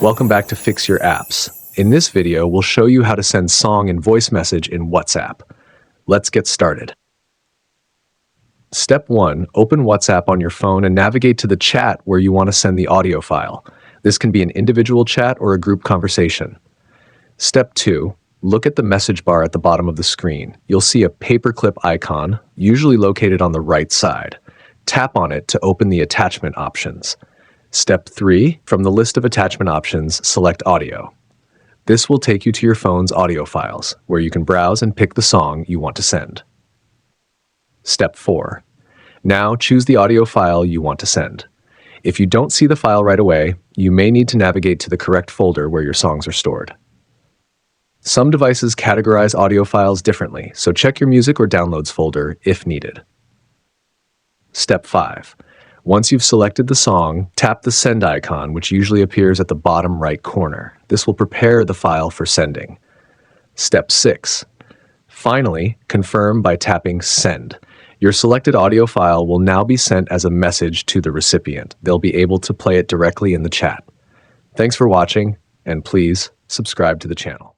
Welcome back to Fix Your Apps. In this video, we'll show you how to send song and voice message in WhatsApp. Let's get started. Step 1. Open WhatsApp on your phone and navigate to the chat where you want to send the audio file. This can be an individual chat or a group conversation. Step 2. Look at the message bar at the bottom of the screen. You'll see a paperclip icon, usually located on the right side. Tap on it to open the attachment options. Step 3. From the list of attachment options, select Audio. This will take you to your phone's audio files, where you can browse and pick the song you want to send. Step 4. Now choose the audio file you want to send. If you don't see the file right away, you may need to navigate to the correct folder where your songs are stored. Some devices categorize audio files differently, so check your music or downloads folder if needed. Step 5. Once you've selected the song, tap the send icon, which usually appears at the bottom right corner. This will prepare the file for sending. Step 6. Finally, confirm by tapping send. Your selected audio file will now be sent as a message to the recipient. They'll be able to play it directly in the chat. Thanks for watching, and please subscribe to the channel.